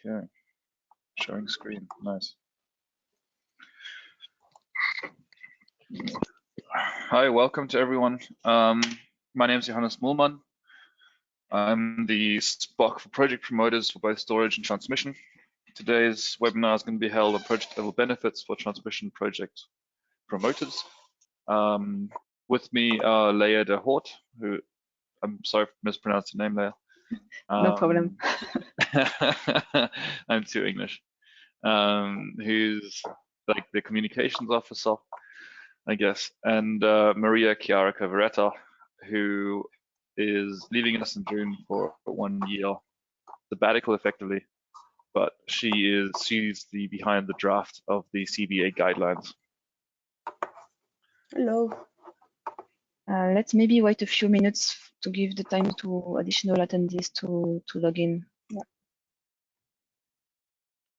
Okay, showing screen, nice. Hi, welcome to everyone. My name is Johannes Mullmann. I'm the SPOC for project promoters for both storage and transmission. Today's webinar is going to be held on project level benefits for transmission project promoters. With me are Leah de Hoort, who, I'm sorry if I mispronounced your name, Leah. No problem. I'm too English. Who's like the communications officer, I guess, and Maria Chiara Cavaretta, who is leaving us in June for 1 year sabbatical, effectively, but she's the behind the draft of the CBA guidelines. Hello. Let's maybe wait a few minutes to give the time to additional attendees to log in.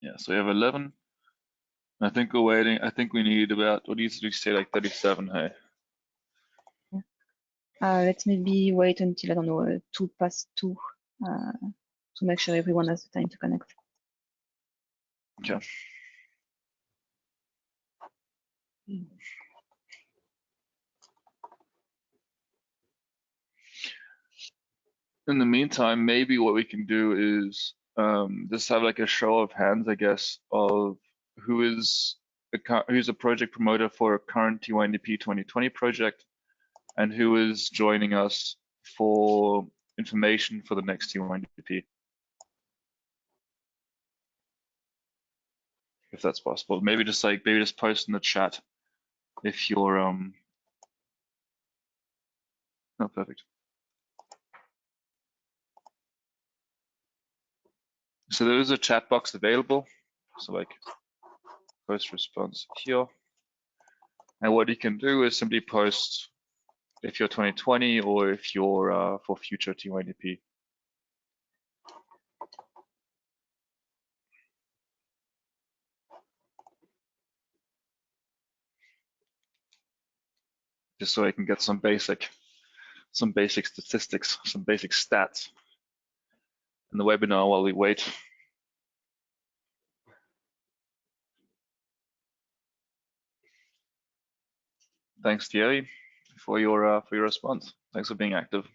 Yeah, so we have 11. I think we're waiting. I think we need about, what do you say, like 37, hey? Let's maybe wait until, I don't know, 2 past 2 to make sure everyone has the time to connect. Okay. In the meantime, maybe what we can do is just have like a show of hands, I guess, of who's a project promoter for a current TYNDP 2020 project, and who is joining us for information for the next TYNDP, if that's possible. Maybe just post in the chat if you're oh, perfect. So there is a chat box available, so like post response here, and what you can do is simply post if you're 2020 or if you're for future TYNDP. Just so I can get some basic statistics, some basic stats in the webinar while we wait. Thanks, Thierry, for your response. Thanks for being active.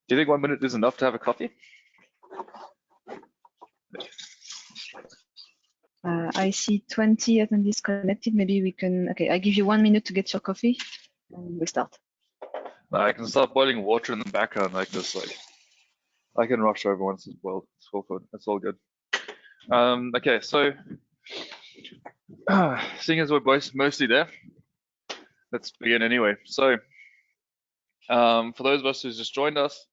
Do you think 1 minute is enough to have a coffee? I see 20 attendees connected. Maybe we can, okay, I give you 1 minute to get your coffee and we'll start. I can start boiling water in the background like this. Like I can rush over once as well. It's all good. It's all good. Okay, so seeing as we're both mostly there, let's begin anyway. So for those of us who's just joined us,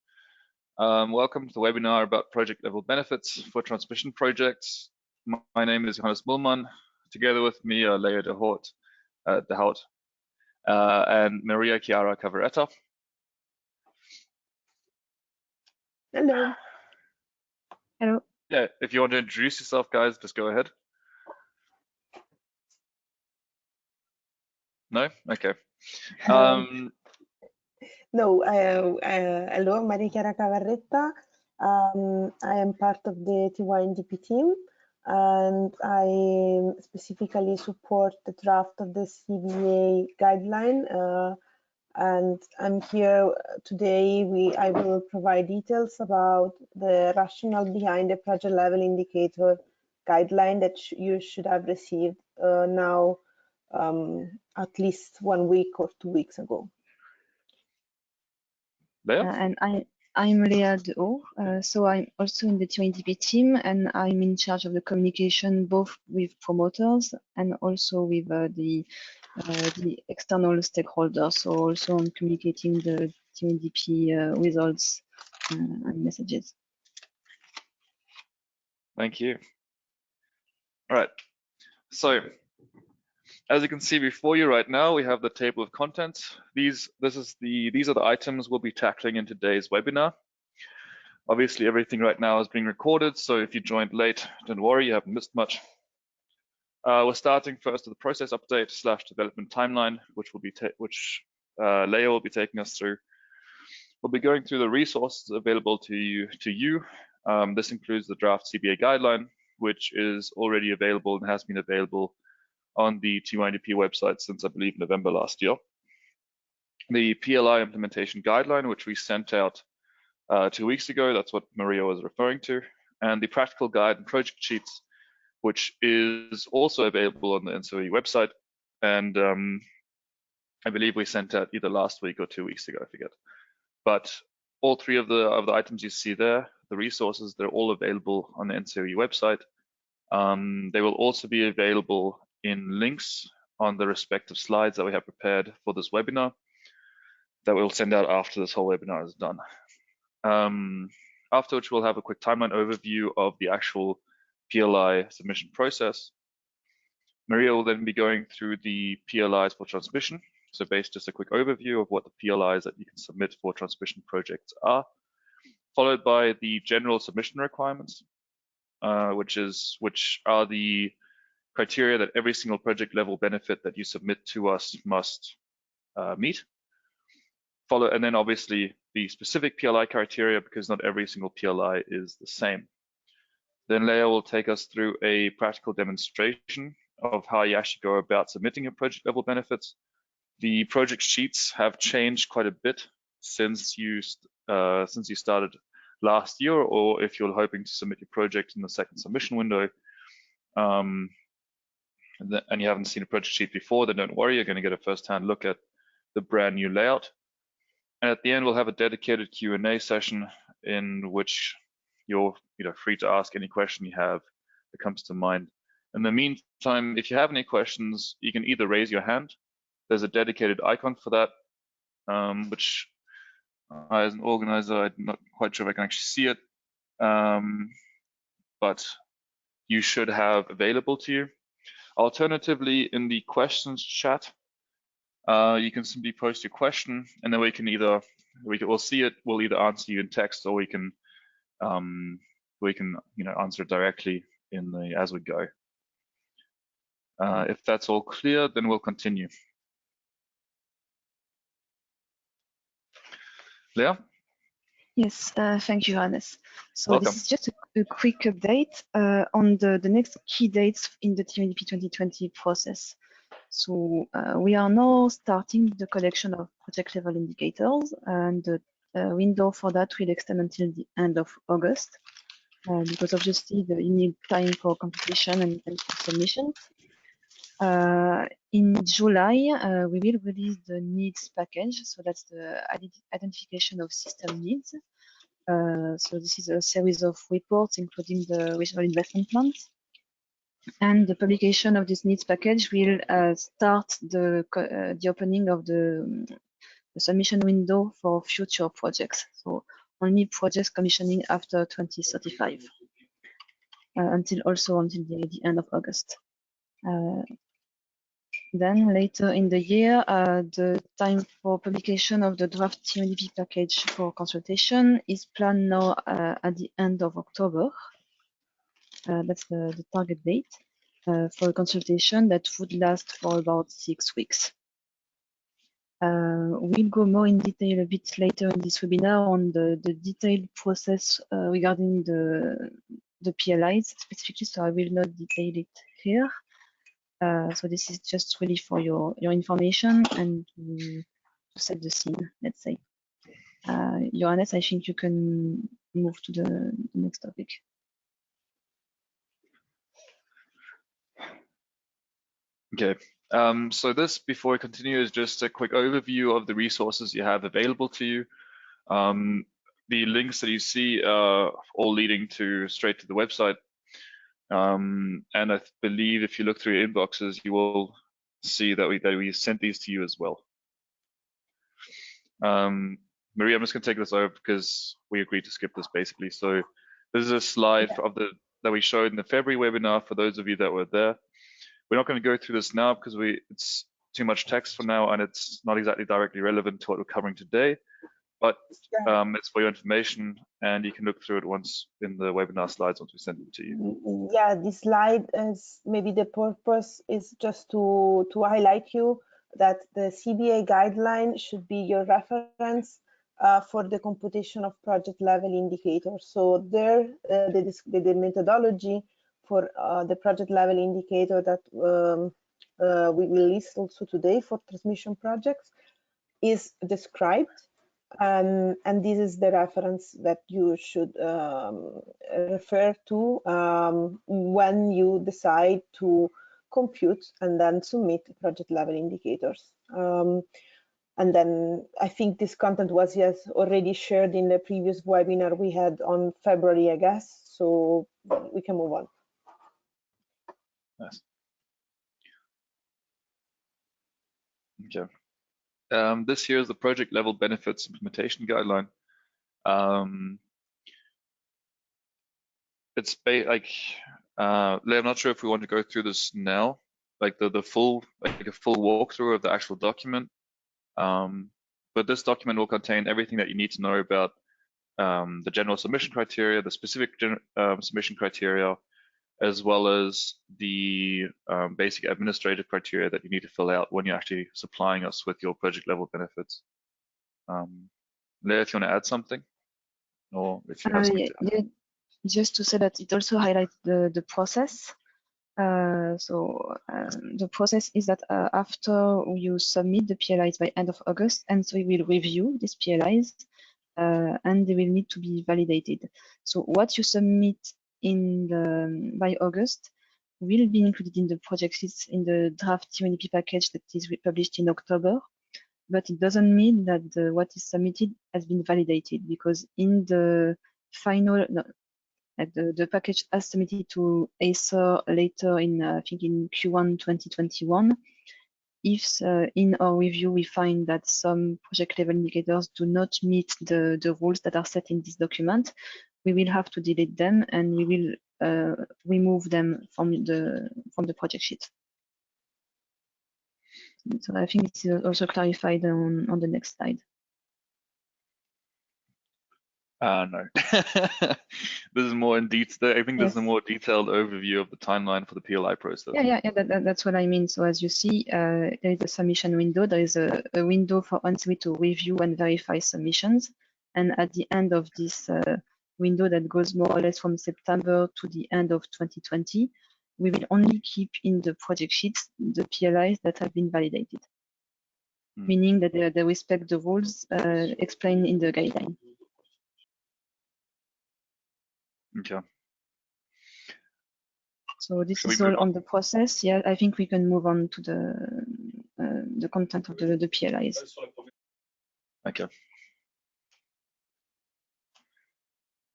welcome to the webinar about project level benefits for transmission projects. My name is Johannes Mullmann. Together with me are Leah de Hoort, and Maria Chiara Cavaretta. Hello. Hello. Yeah, if you want to introduce yourself, guys, just go ahead. No? Okay. No, hello, Maria Chiara Cavaretta. I am part of the TYNDP team, and I specifically support the draft of the CBA guideline. And I'm here today. I will provide details about the rationale behind the project level indicator guideline that you should have received now at least 1 week or 2 weeks ago. And I'm Leah de Hoort, so I'm also in the TYNDP team, and I'm in charge of the communication both with promoters and also with the external stakeholders, so also on communicating the TYNDP results and messages. Thank you. All right. So, as you can see before you right now, we have the table of contents. These are the items we'll be tackling in today's webinar. Obviously, everything right now is being recorded, so if you joined late, don't worry, you haven't missed much. We're starting first with the process update / development timeline, which Leah will be taking us through. We'll be going through the resources available to you. This includes the draft CBA guideline, which is already available and has been available on the TYNDP website since, I believe, November last year. The PLI implementation guideline, which we sent out 2 weeks ago, that's what Maria was referring to, and the practical guide and project sheets, which is also available on the ENTSO-E website. And I believe we sent out either last week or 2 weeks ago, I forget. But all three of the items you see there, the resources, they're all available on the ENTSO-E website. They will also be available in links on the respective slides that we have prepared for this webinar that we'll send out after this whole webinar is done. After which we'll have a quick timeline overview of the actual PLI submission process. Maria will then be going through the PLIs for transmission. So just a quick overview of what the PLIs that you can submit for transmission projects are, followed by the general submission requirements, which are the criteria that every single project level benefit that you submit to us must meet. And then obviously the specific PLI criteria, because not every single PLI is the same. Then Leah will take us through a practical demonstration of how you actually go about submitting your project level benefits. The project sheets have changed quite a bit since you started last year, or if you're hoping to submit your project in the second submission window, and you haven't seen a project sheet before, then don't worry, you're going to get a first-hand look at the brand new layout. And at the end, we'll have a dedicated Q&A session in which you're free to ask any question you have that comes to mind. In the meantime, if you have any questions, you can either raise your hand. There's a dedicated icon for that, which I, as an organizer, I'm not quite sure if I can actually see it, but you should have available to you. Alternatively, in the questions chat, you can simply post your question, and then we'll see it. We'll either answer you in text, or we can answer it directly as we go. If that's all clear, then we'll continue. Leah? Yes, thank you, Hannes. So Welcome. this is just a quick update on the next key dates in the TYNDP 2020 process. So we are now starting the collection of project level indicators, and the window for that will extend until the end of August, because obviously you need time for computation and for submission. In July, we will release the needs package. So that's the identification of system needs. So this is a series of reports, including the regional investment plans. And the publication of this needs package will start the opening of the submission window for future projects. So only projects commissioning after 2035, until the end of August. Then later in the year, the time for publication of the draft TYNDP package for consultation is planned now at the end of October. That's the target date for a consultation that would last for about 6 weeks. We'll go more in detail a bit later in this webinar on the detailed process regarding the PLIs specifically, so I will not detail it here. So this is just really for your information and to set the scene, let's say. Johannes, I think you can move to the next topic. Okay, so this, before we continue, is just a quick overview of the resources you have available to you. The links that you see are all leading straight to the website. And I believe if you look through your inboxes, you will see that we sent these to you as well. Maria, I'm just going to take this over because we agreed to skip this basically. So this is a slide that we showed in the February webinar for those of you that were there. We're not going to go through this now because it's too much text for now, and it's not exactly directly relevant to what we're covering today. But it's for your information, and you can look through it once in the webinar slides once we send it to you. Yeah, this slide is maybe the purpose is just to highlight you that the CBA guideline should be your reference for the computation of project level indicators. So there, the methodology for the project level indicator that we will list also today for transmission projects is described. And this is the reference that you should refer to when you decide to compute and then submit project level indicators. And then I think this content was already shared in the previous webinar we had on February, I guess. So we can move on. Yes. Okay. This here is the project level benefits implementation guideline. It's I'm not sure if we want to go through this now, like the full, like a full walkthrough of the actual document. But this document will contain everything that you need to know about the general submission criteria, the specific submission criteria, as well as the basic administrative criteria that you need to fill out when you're actually supplying us with your project level benefits. Leah, if you want to add something, or if you have something to add. Just to say that it also highlights the process. The process is that after you submit the PLIs by end of August, and so we will review these PLIs and they will need to be validated. So what you submit by August will be included in the project sheets in the draft TYNDP package that is published in October. But it doesn't mean that what is submitted has been validated, because in the final, the package as submitted to Acer later in, I think in Q1 2021, if in our review we find that some project level indicators do not meet the rules that are set in this document, we will have to delete them and we will remove them from the project sheet. So I think it's also clarified on the next slide. No. This is more in detail. I think this is a more detailed overview of the timeline for the PLI process. Yeah, that's what I mean. So as you see, there is a submission window. There is a window for ENTSO-E to review and verify submissions. And at the end of this window that goes more or less from September to the end of 2020, we will only keep in the project sheets the PLIs that have been validated, meaning that they respect the rules explained in the guideline. Okay. So this is all on the process. Yeah, I think we can move on to the content of the PLIs. Okay.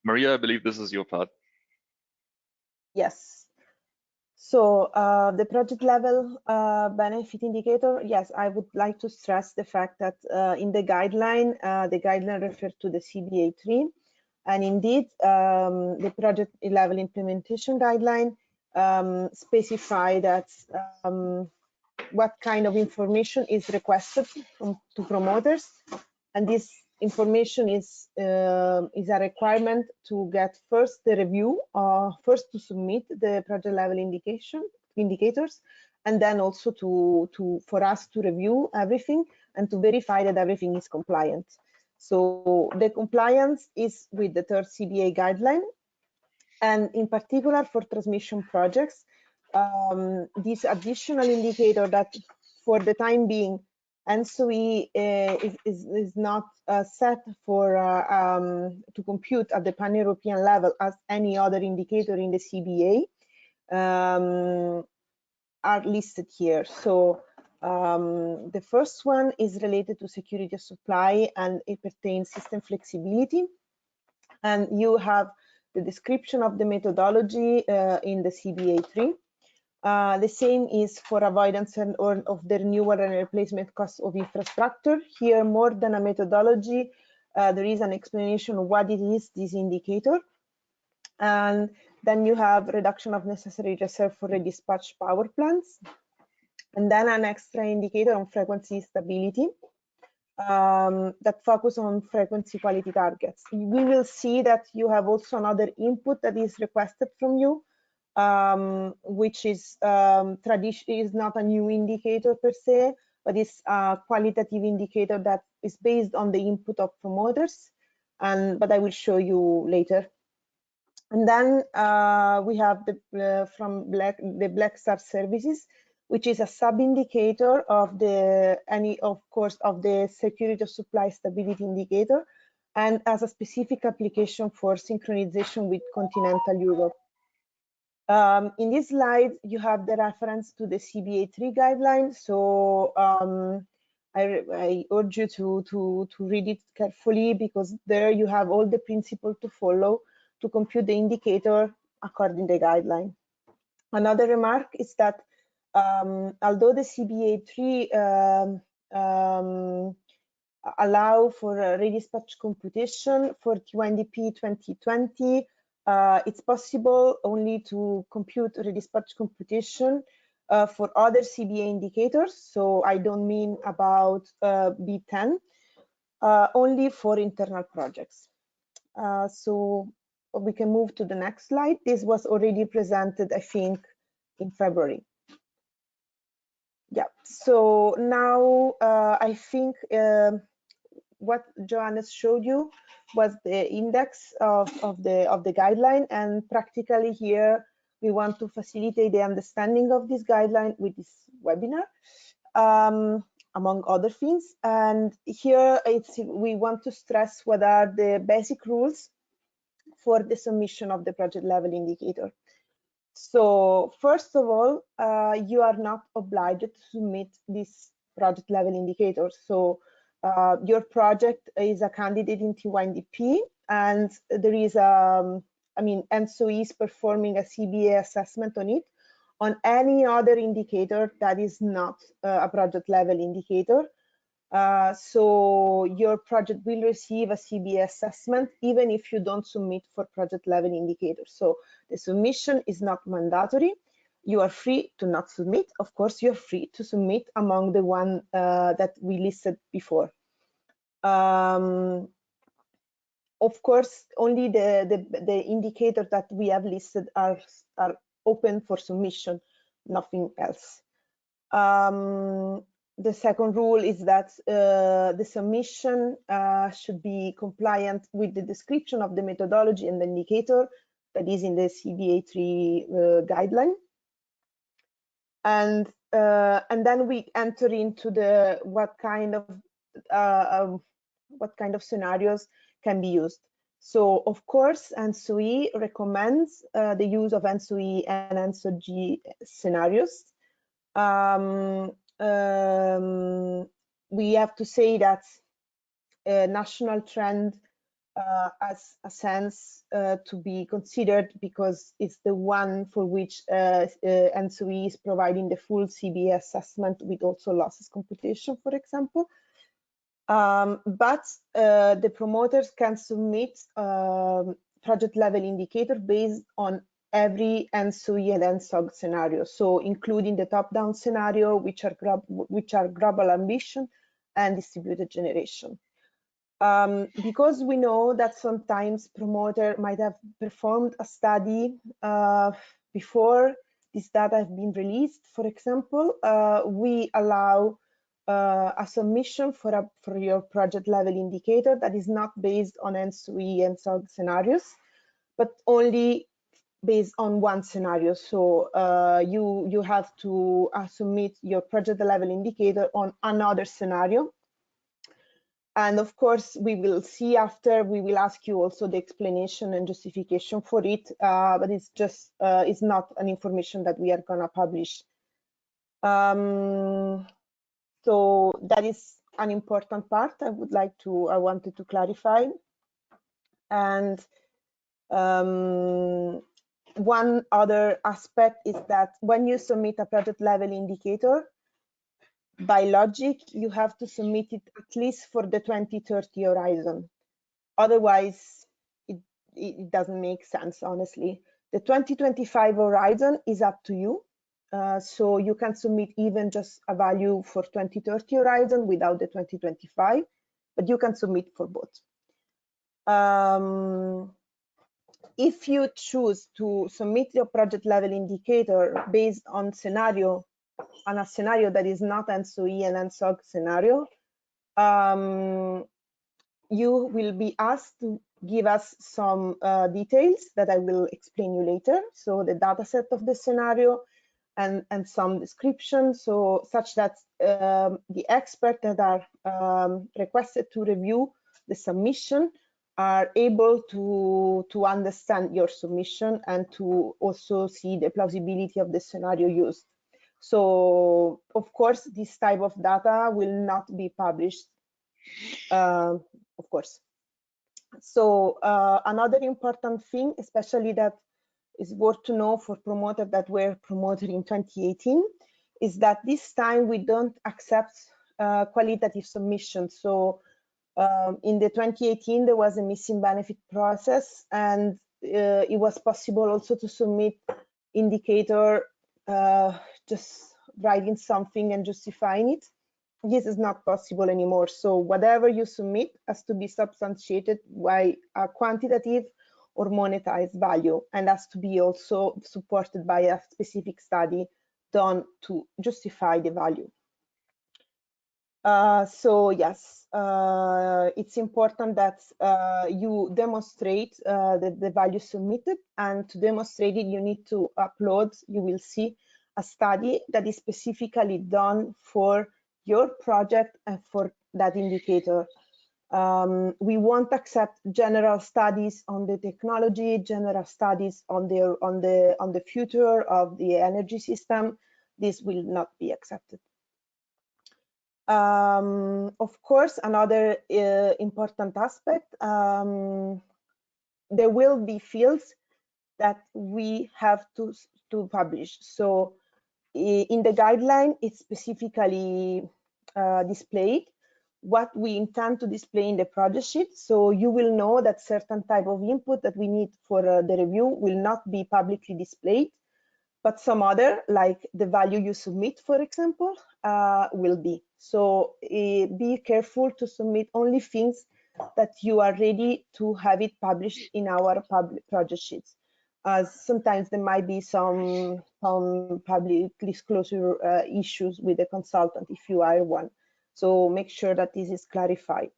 Maria, I believe this is your part. Yes. So the project level benefit indicator, yes, I would like to stress the fact that in the guideline refers to the CBA3. And indeed, the project level implementation guideline specify that what kind of information is requested to promoters, and this information is a requirement to get first the review, first to submit the project level indicators, and then also for us to review everything and to verify that everything is compliant. So the compliance is with the third CBA guideline, and in particular for transmission projects, this additional indicator that for the time being ENTSO-E is not set for to compute at the pan-European level as any other indicator in the CBA are listed here. So the first one is related to security of supply, and it pertains system flexibility. And you have the description of the methodology in the CBA3. The same is for avoidance of the renewal and replacement costs of infrastructure. Here, more than a methodology, there is an explanation of what it is, this indicator. And Then you have reduction of necessary reserve for redispatched power plants. And then an extra indicator on frequency stability that focus on frequency quality targets. We will see that you have also another input that is requested from you, which is not a new indicator per se, but it's a qualitative indicator that is based on the input of promoters, but I will show you later. And then we have the Black Star services, which is a sub-indicator of the security of supply stability indicator, and as a specific application for synchronization with continental Europe. In this slide, you have the reference to the CBA3 guideline. So I urge you to read it carefully, because there you have all the principles to follow to compute the indicator according to the guideline. Another remark is that although the CBA3 allow for redispatch computation for TYNDP2020, it's possible only to compute redispatch computation for other CBA indicators. So I don't mean about B10, only for internal projects. So we can move to the next slide. This was already presented, I think, in February. Yeah, so now I think what Johannes showed you was the index of the guideline, and practically here we want to facilitate the understanding of this guideline with this webinar, among other things. And here we want to stress what are the basic rules for the submission of the project level indicator. So first of all, you are not obliged to submit this project level indicator. So your project is a candidate in TYNDP, and there is ENTSO-E is performing a CBA assessment on it, on any other indicator that is not a project level indicator. So your project will receive a CBA assessment even if you don't submit for project level indicators. So the submission is not mandatory. You are free to not submit. Of course, you're free to submit among the one that we listed before. Of course, only the indicators that we have listed are open for submission, nothing else. The second rule is that the submission should be compliant with the description of the methodology and the indicator that is in the CBA3 guideline. And then we enter into the what kind of scenarios can be used. So of course, ENTSO-E recommends the use of ENTSO-E and ENTSO-G scenarios. We have to say that a national trend has a sense to be considered, because it's the one for which ENTSO-E is providing the full CBA assessment with also losses computation, for example. But the promoters can submit project level indicator based on every ENTSO-E and ENTSO-G scenario, so including the top-down scenario, which are global ambition and distributed generation. Because we know that sometimes promoter might have performed a study before this data have been released, for example, we allow a submission for your project level indicator that is not based on ENTSO-E and ENTSO-G scenarios, but only based on one scenario. So you have to submit your project level indicator on another scenario. And of course, we will see after, we will ask you also the explanation and justification for it, but it's just, it's not an information that we are gonna publish. So that is an important part I wanted to clarify. And one other aspect is that when you submit a project level indicator, by logic, you have to submit it at least for the 2030 horizon. Otherwise, it doesn't make sense, honestly. The 2025 horizon is up to you. So you can submit even just a value for 2030 horizon without the 2025, but you can submit for both. If you choose to submit your project level indicator based on a scenario that is not ENTSO-E and ENTSO-G scenario, you will be asked to give us some details that I will explain you later. So the data set of the scenario and some description, so such that the experts that are requested to review the submission are able to understand your submission and to also see the plausibility of the scenario used. So, of course, this type of data will not be published, of course. So, another important thing, especially that is worth to know for promoters that were promoted in 2018, is that this time we don't accept qualitative submissions. So, in the 2018, there was a missing benefit process, and it was possible also to submit indicator just writing something and justifying it. This is not possible anymore. So whatever you submit has to be substantiated by a quantitative or monetized value, and has to be also supported by a specific study done to justify the value. So yes, it's important that you demonstrate the value submitted, and to demonstrate it, you need to upload, you will see, a study that is specifically done for your project and for that indicator. We won't accept general studies on the technology, general studies on the future of the energy system. This will not be accepted. Of course, another important aspect, there will be fields that we have to publish. So in the guideline, it's specifically displayed what we intend to display in the project sheet. So you will know that certain type of input that we need for the review will not be publicly displayed, but some other, like the value you submit, for example, will be. So be careful to submit only things that you are ready to have it published in our project sheets. Sometimes there might be some public disclosure issues with the consultant if you are one. So make sure that this is clarified.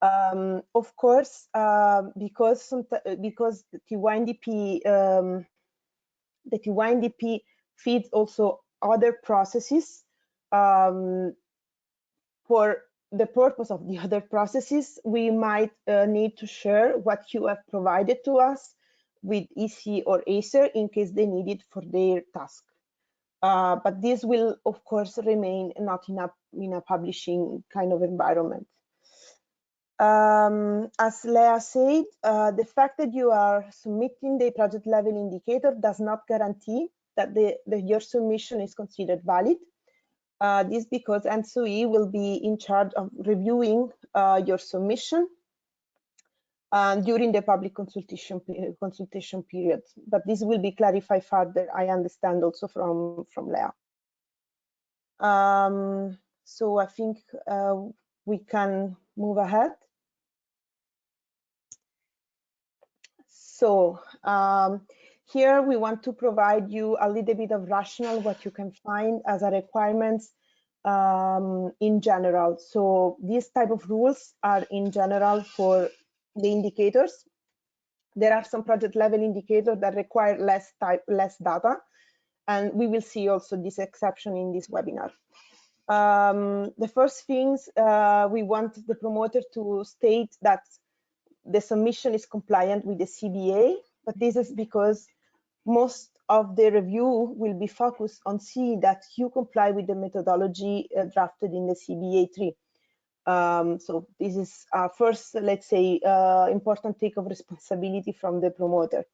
Of course, because the TYNDP feeds also other processes. For the purpose of the other processes, we might need to share what you have provided to us with EC or Acer in case they need it for their task. But this will, of course, remain not in a publishing kind of environment. As Lea said, the fact that you are submitting the project level indicator does not guarantee that your submission is considered valid. This because ENTSO-E will be in charge of reviewing your submission during the public consultation period. But this will be clarified further, I understand, also from Lea. So I think we can move ahead. So here we want to provide you a little bit of rationale what you can find as a requirements in general. So these type of rules are in general for the indicators. There are some project level indicators that require less data, and we will see also this exception in this webinar. The first things we want the promoter to state that the submission is compliant with the CBA, but this is because most of the review will be focused on seeing that you comply with the methodology drafted in the CBA 3. So this is first, let's say, important take of responsibility from the promoter.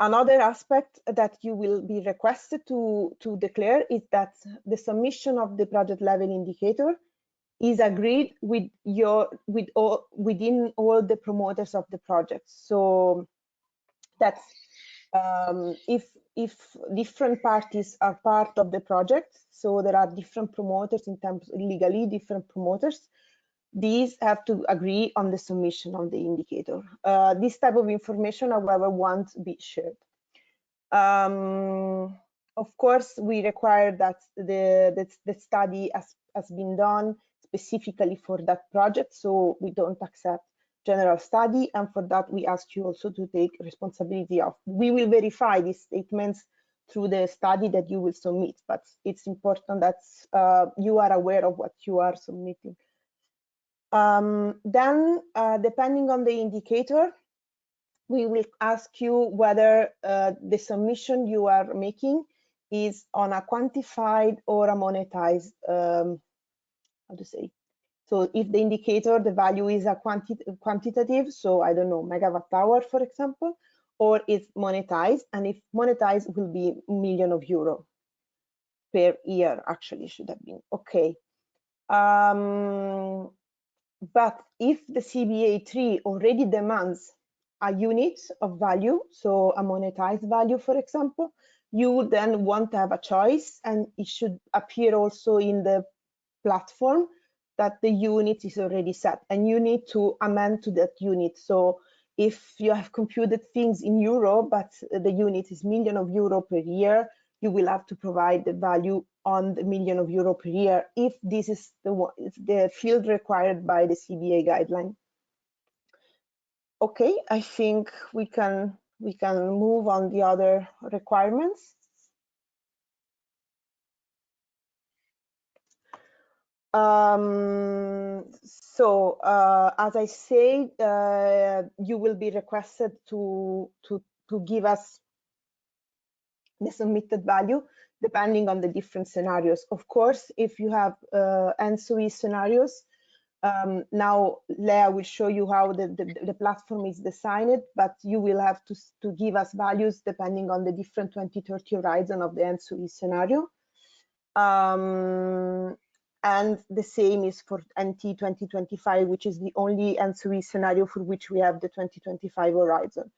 Another aspect that you will be requested to declare is that the submission of the project level indicator is agreed with within all the promoters of the project. So that's if different parties are part of the project, so there are different promoters in terms of legally different promoters, these have to agree on the submission of the indicator. This type of information, however, won't be shared. Of course, we require that the study has been done specifically for that project, so we don't accept general study, and for that we ask you also to take responsibility of. We will verify these statements through the study that you will submit, but it's important that you are aware of what you are submitting. Then, depending on the indicator, we will ask you whether the submission you are making is on a quantified or a monetized, how to say. So if the indicator, the value is a quantitative, so I don't know, megawatt hour, for example, or it's monetized, and if monetized will be €1,000,000 per year, actually should have been, okay. But if the CBA3 already demands a unit of value, so a monetized value, for example, you then won't have a choice, and it should appear also in the platform that the unit is already set, and you need to amend to that unit. So if you have computed things in euro, but the unit is €1,000,000 per year, you will have to provide the value on the €1,000,000 per year if this is the field required by the CBA guideline. Okay, I think we can move on the other requirements. As I said, you will be requested to give us the submitted value depending on the different scenarios. Of course, if you have ENTSO-E scenarios, now Lea will show you how the platform is designed, but you will have to give us values depending on the different 2030 horizon of the ENTSO-E scenario. And the same is for NT2025, which is the only ENTSO-E scenario for which we have the 2025 horizon.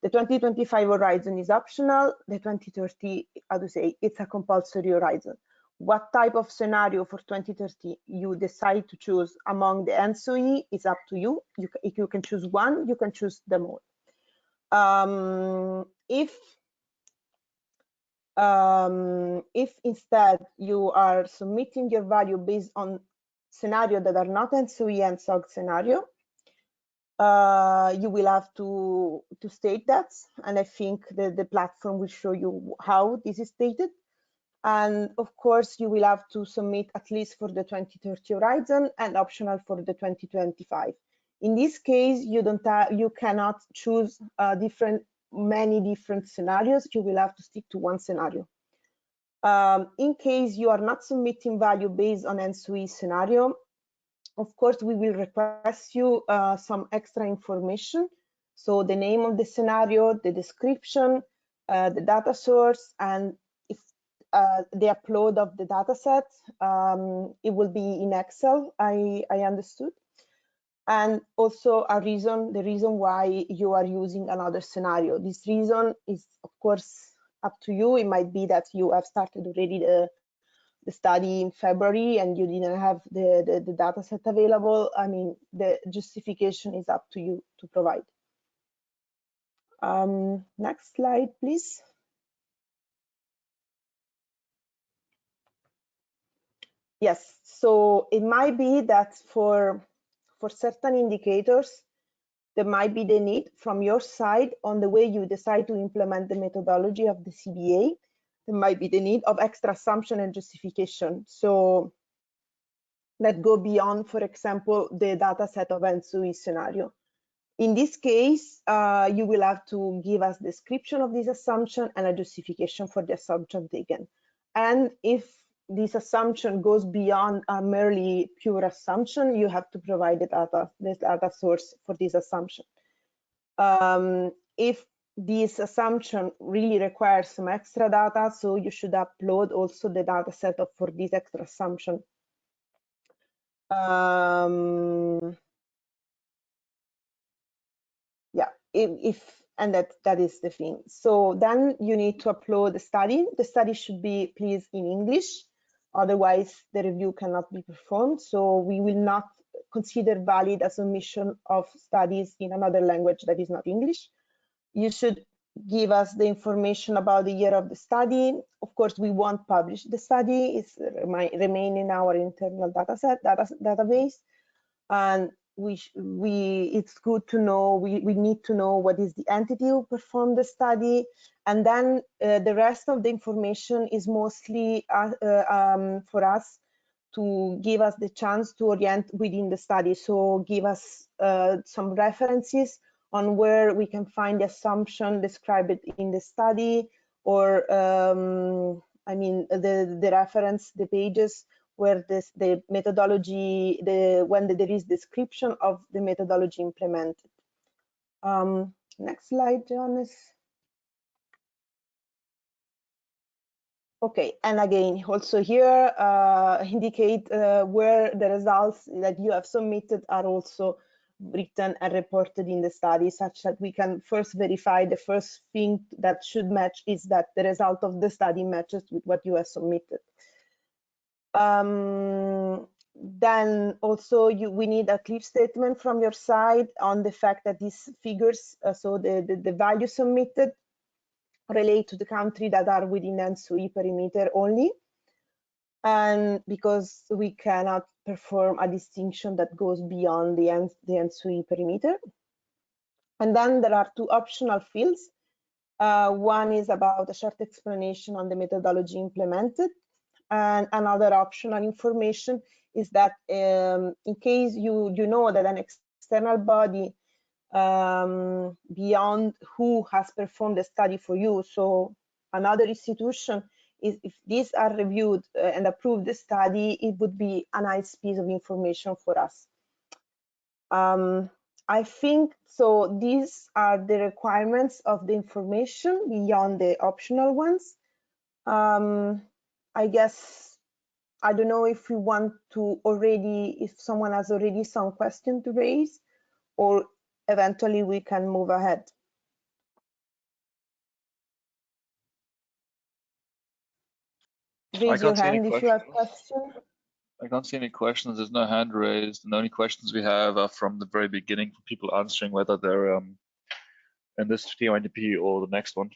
The 2025 horizon is optional. The 2030, how to say, it's a compulsory horizon. What type of scenario for 2030 you decide to choose among the ENTSO-E is up to you. If you can choose one, you can choose them all. If instead you are submitting your value based on scenarios that are not ENTSO-E and SOG scenario, you will have to state that, and I think the platform will show you how this is stated. And of course, you will have to submit at least for the 2030 horizon and optional for the 2025. In this case, you cannot choose many different scenarios. You will have to stick to one scenario. In case you are not submitting value based on ENTSO-E scenario, of course, we will request you some extra information. So the name of the scenario, the description, the data source, and if the upload of the data set, it will be in Excel, I understood. And also the reason why you are using another scenario. This reason is, of course, up to you. It might be that you have started already the study in February and you didn't have the data set available. I mean, the justification is up to you to provide. Next slide, please. Yes, so it might be that for certain indicators, there might be the need from your side on the way you decide to implement the methodology of the CBA. There might be the need of extra assumption and justification. So let's go beyond, for example, the data set of ENTSO-E scenario. In this case, you will have to give us description of this assumption and a justification for the assumption taken. And if this assumption goes beyond a merely pure assumption, you have to provide the data source for this assumption. If this assumption really requires some extra data, so you should upload also the data set for this extra assumption. Yeah, if and that is the thing. So then you need to upload the study. The study should be, please, in English. Otherwise, the review cannot be performed. So we will not consider valid a submission of studies in another language that is not English. You should give us the information about the year of the study. Of course, we won't publish the study. It's remain in our internal database. And it's good to know, we need to know what is the entity who performed the study. And then the rest of the information is mostly for us to give us the chance to orient within the study. So give us some references on where we can find the assumption described in the study, or I mean the reference, the pages where the methodology, when there is description of the methodology implemented. Next slide, Johannes. Okay, and again, also here indicate where the results that you have submitted are also written and reported in the study, such that we can first verify the first thing that should match is that the result of the study matches with what you have submitted. Then also we need a clear statement from your side on the fact that these figures, so the value submitted, relate to the country that are within ENTSO-E perimeter only, and because we cannot perform a distinction that goes beyond the ENTSO-E perimeter. And then there are two optional fields. One is about a short explanation on the methodology implemented, and another optional information is that in case you know that an external body beyond who has performed the study for you, so another institution, if these are reviewed and approved the study, it would be a nice piece of information for us. I think so. These are the requirements of the information beyond the optional ones. I guess, I don't know if we want to already, if someone has already some question to raise, or eventually we can move ahead. Raise your hand if you have questions. I can't see any questions. There's no hand raised. And the only questions we have are from the very beginning, for people answering whether they're in this TYNDP or the next one.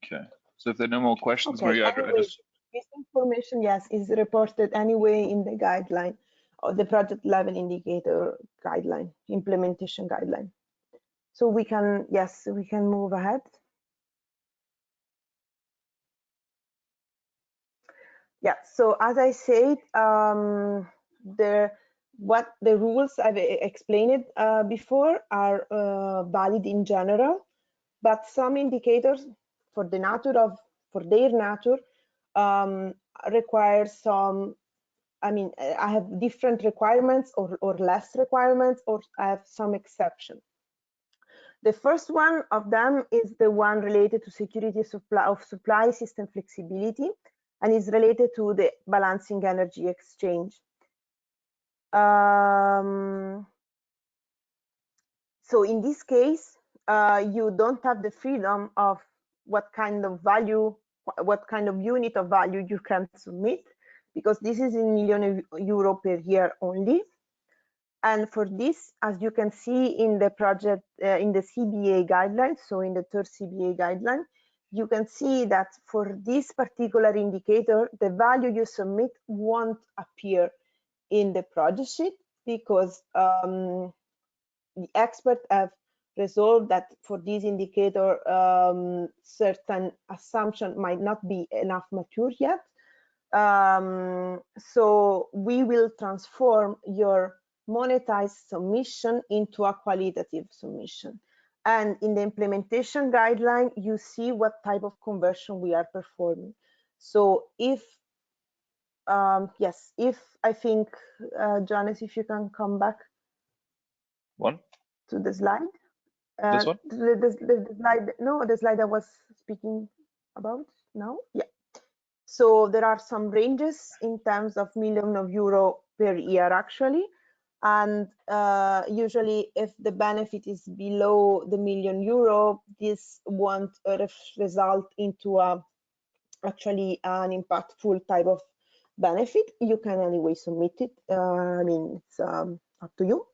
Okay, so if there are no more questions, okay. Maria, Anyway, this information, yes, is reported anyway in the guideline, or the project level indicator guideline, implementation guideline. So we can, yes, we can move ahead. Yeah, so as I said, what the rules I've explained before are valid in general, but some indicators for their nature require some, I mean, I have different requirements or less requirements, or I have some exception. The first one of them is the one related to security of supply system flexibility, and is related to the balancing energy exchange. So in this case, you don't have the freedom of what kind of value, what kind of unit of value you can submit, because this is in million euro per year only. And for this, as you can see in the project, in the CBA guidelines, so in the third CBA guideline, you can see that for this particular indicator, the value you submit won't appear in the project sheet, because the experts have resolved that for this indicator, certain assumption might not be enough mature yet. So we will transform your monetized submission into a qualitative submission. And in the implementation guideline, you see what type of conversion we are performing. So if, yes, if I think, Johannes, if you can come back to the slide. This one? The slide, no, the slide I was speaking about now, yeah. So there are some ranges in terms of million of euro per year actually. And usually if the benefit is below the €1,000,000, this won't result into actually an impactful type of benefit. You can anyway submit it. I mean, it's up to you.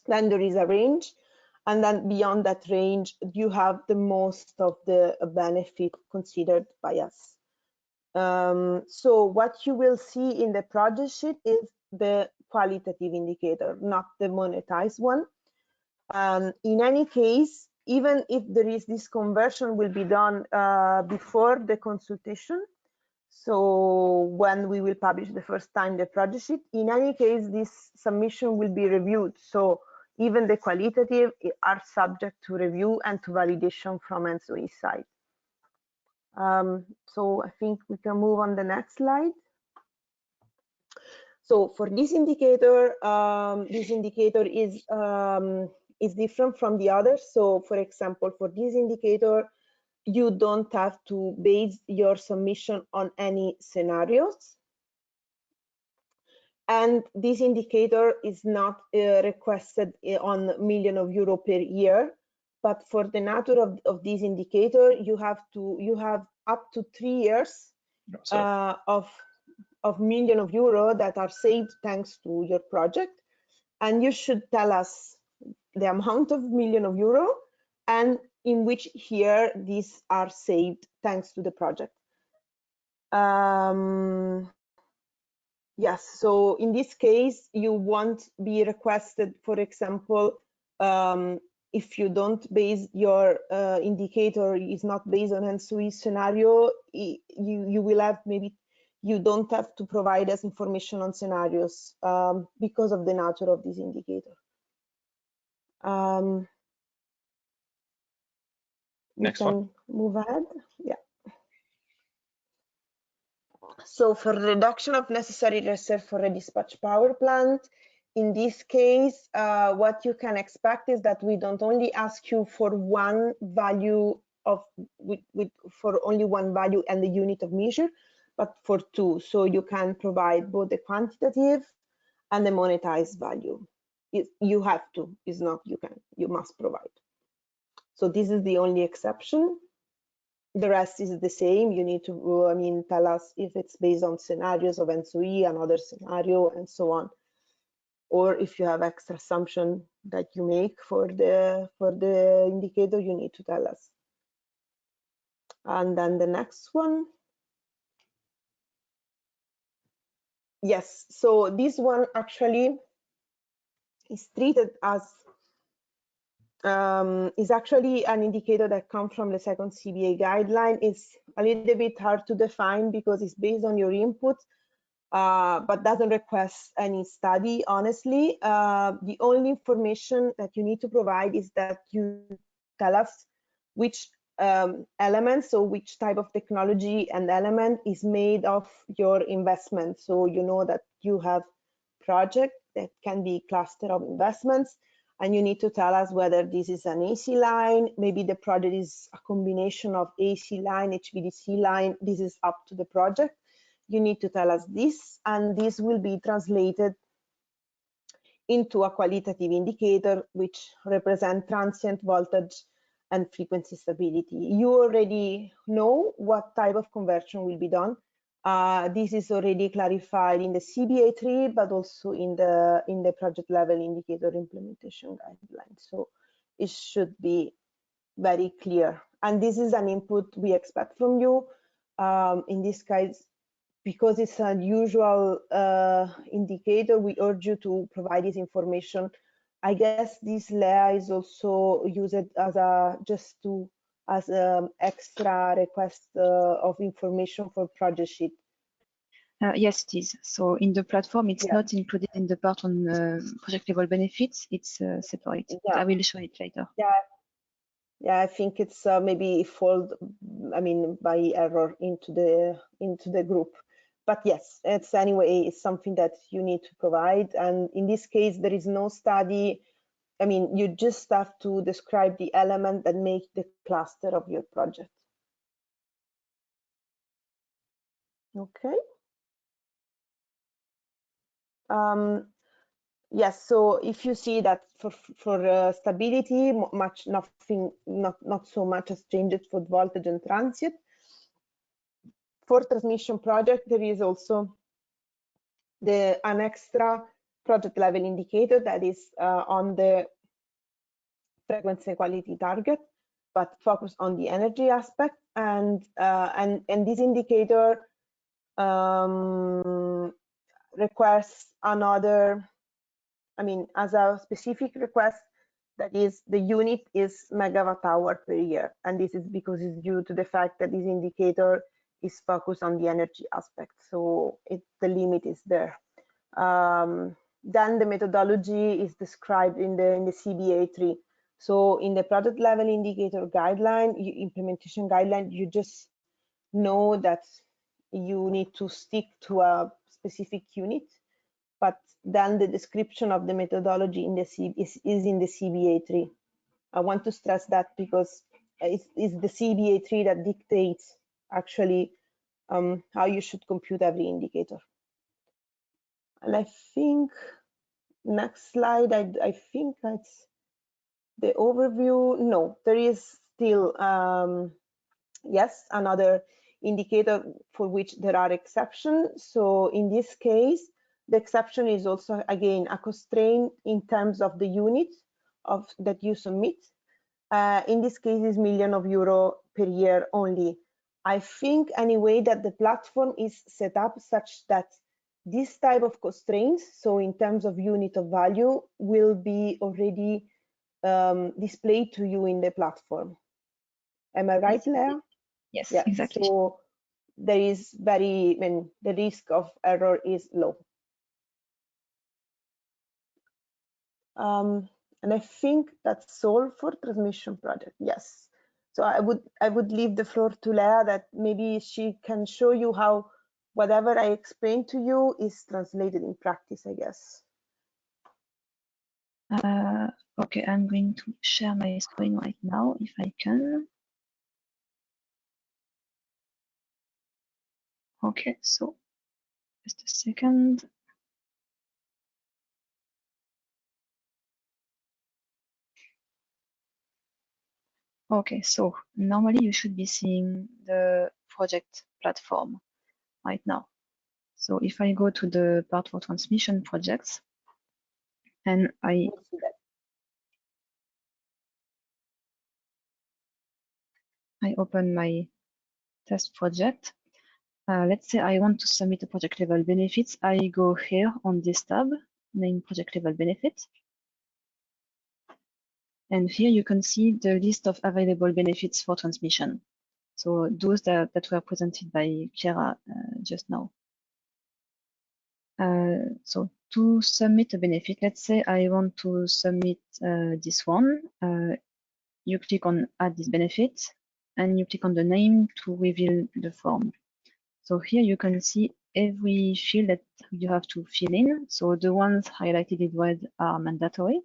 Then there is a range, and then beyond that range, you have the most of the benefit considered by us. So what you will see in the project sheet is the qualitative indicator, not the monetized one. In any case, even if there is this conversion will be done before the consultation, so when we will publish the first time the project sheet, in any case, this submission will be reviewed. So even the qualitative are subject to review and to validation from ENTSO-E side. So I think we can move on the next slide. So for this indicator is different from the others. So for example, for this indicator, you don't have to base your submission on any scenarios. And this indicator is not requested on €1,000,000 per year. But for the nature of this indicator, you have up to 3 years of €1,000,000 that are saved thanks to your project. And you should tell us the amount of €1,000,000 and in which year these are saved thanks to the project. Yes, so in this case, you won't be requested, for example, if you don't base your indicator is not based on ENTSO-E scenario, you will have maybe, you don't have to provide us information on scenarios because of the nature of this indicator. Next one. Move ahead. Yeah. So for reduction of necessary reserve for a dispatch power plant, in this case, what you can expect is that we don't only ask you for one value for only one value and the unit of measure, but for two. So you can provide both the quantitative and the monetized value. You have to, is not you can, you must provide. So this is the only exception. The rest is the same. You need to, tell us if it's based on scenarios of ENTSO-E, another scenario, and so on. Or if you have extra assumption that you make for the indicator, you need to tell us. And then the next one. Yes, so this one actually is treated as is actually an indicator that comes from the second CBA guideline. It's a little bit hard to define because it's based on your input, but doesn't request any study, honestly. The only information that you need to provide is that you tell us which element, so which type of technology and element is made of your investment. So you know that you have project that can be cluster of investments, and you need to tell us whether this is an AC line, maybe the project is a combination of AC line, HVDC line, this is up to the project. You need to tell us this, and this will be translated into a qualitative indicator which represents transient voltage and frequency stability. You already know what type of conversion will be done. This is already clarified in the CBA 3, but also in the project level indicator implementation guidelines. So it should be very clear. And this is an input we expect from you. In this case, because it's an unusual indicator, we urge you to provide this information. I guess this layer is also used as extra request of information for project sheet. Yes, it is. So in the platform, it's not included in the part on project level benefits. It's separate. Yeah. I will show it later. Yeah, I think it's maybe by error into the group. But yes, it's something that you need to provide. And in this case, there is no study. You just have to describe the element that make the cluster of your project. Okay. Yes, so if you see that for stability, not so much has changed for voltage and transient. For transmission project, there is also an extra project level indicator that is on the frequency quality target, but focus on the energy aspect, and this indicator requires another, as a specific request, that is the unit is megawatt hour per year, and this is because it's due to the fact that this indicator is focused on the energy aspect, so the limit is there. Then the methodology is described in the CBA3. So in the project level indicator guideline, implementation guideline, you just know that you need to stick to a specific unit, but then the description of the methodology in the is in the CBA3. I want to stress that because it's the CBA3 that dictates actually how you should compute every indicator. And I think next slide, I think that's the overview. No, there is still, yes, another indicator for which there are exceptions. So in this case, the exception is also, again, a constraint in terms of the unit that you submit. In this case, is €1,000,000 per year only. I think anyway that the platform is set up such that this type of constraints, so in terms of unit of value, will be already displayed to you in the platform. Am I right, Lea? Yes, yeah, exactly. So there is the risk of error is low. And I think that's all for transmission project. Yes. So I would leave the floor to Lea, that maybe she can show you how whatever I explained to you is translated in practice, I guess. Okay, I'm going to share my screen right now, if I can. Okay, so just a second. Okay, so normally you should be seeing the project platform right now. So if I go to the part for transmission projects, and I open my test project, let's say I want to submit a project level benefits. I go here on this tab, name project level benefit. And here you can see the list of available benefits for transmission. So those that were presented by Chiara just now. So to submit a benefit, let's say I want to submit this one. You click on add this benefit and you click on the name to reveal the form. So here you can see every field that you have to fill in. So the ones highlighted in red are mandatory.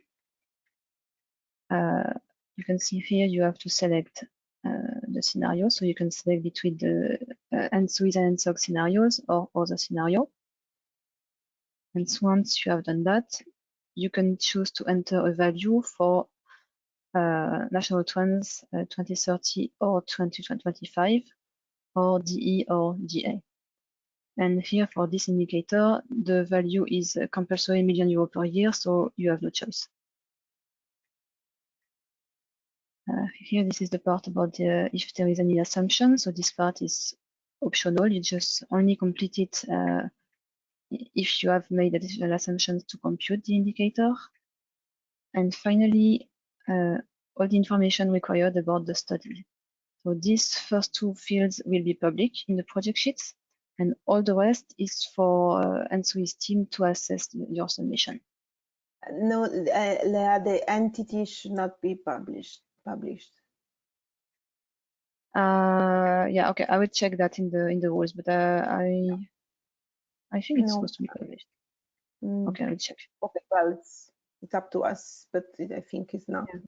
You can see here you have to select the scenario. So you can select between the ENTSO-E and ENTSO-E scenarios or other scenario. And once you have done that, you can choose to enter a value for national trends 2030 or 2025 or DE or DA. And here for this indicator, the value is compulsory €1,000,000 per year, so you have no choice. Here, this is the part about if there is any assumption. So this part is optional. You just only complete it if you have made additional assumptions to compute the indicator. And finally, all the information required about the study. So these first two fields will be public in the project sheets, and all the rest is for ENTSO-E's team to assess your submission. No, Lea, the entity should not be published. Yeah, okay, I will check that in the rules, but I think it's supposed to be published. Okay, I will check. Okay, well, it's up to us, but I think it's not. Yeah.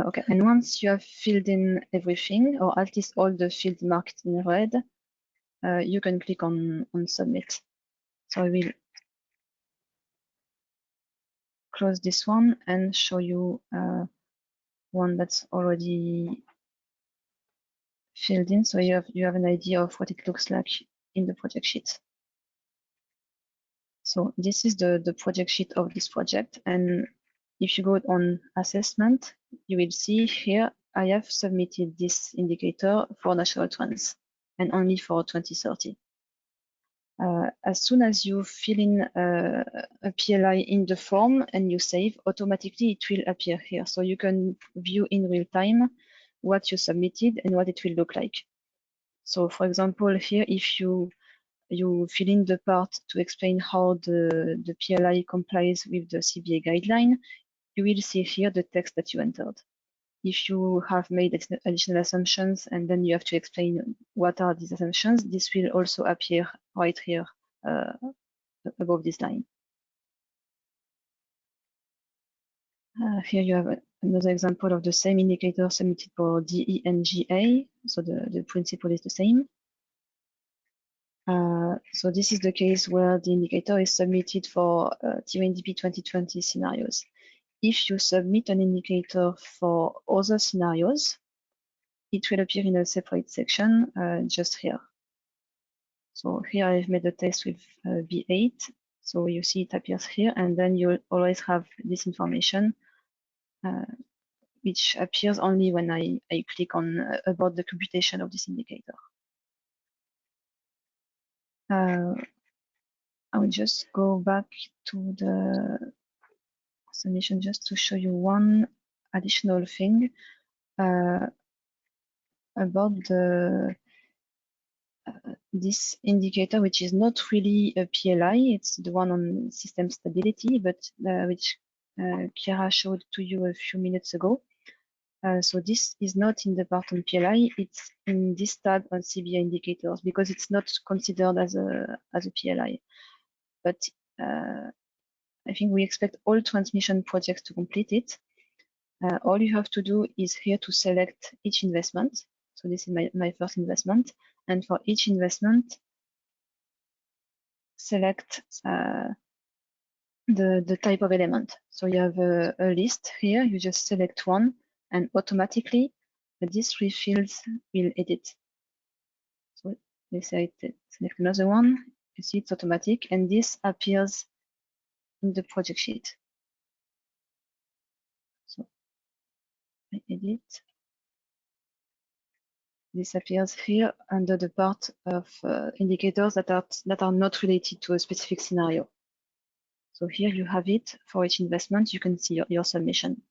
Okay, and once you have filled in everything, or at least all the fields marked in red, you can click on submit. So I will close this one and show you one that's already filled in, so you have an idea of what it looks like in the project sheet. So this is the project sheet of this project, and if you go on assessment, you will see here I have submitted this indicator for natural trends and only for 2030. As soon as you fill in a PLI in the form and you save, automatically it will appear here. So you can view in real time what you submitted and what it will look like. So for example, here, if you fill in the part to explain how the PLI complies with the CBA guideline, you will see here the text that you entered. If you have made additional assumptions and then you have to explain what are these assumptions, this will also appear right here above this line. Here you have another example of the same indicator submitted for DE and GA, so the principle is the same. So this is the case where the indicator is submitted for TYNDP 2020 scenarios. If you submit an indicator for other scenarios, it will appear in a separate section just here. So here I've made a test with B8. So you see it appears here, and then you'll always have this information, which appears only when I click on about the computation of this indicator. I will just go back to the submission just to show you one additional thing about this indicator, which is not really a PLI. It's the one on system stability, but which Chiara showed to you a few minutes ago. So this is not in the part on PLI. It's in this tab on CBA indicators because it's not considered as a PLI. But I think we expect all transmission projects to complete it. All you have to do is here to select each investment. So this is my first investment. And for each investment, select the type of element. So you have a list here, you just select one, and automatically these three fields will edit. So let's say select another one, you see it's automatic, and this appears in the project sheet. So I edit. This appears here under the part of indicators that are not related to a specific scenario. So here you have it for each investment. You can see your submission.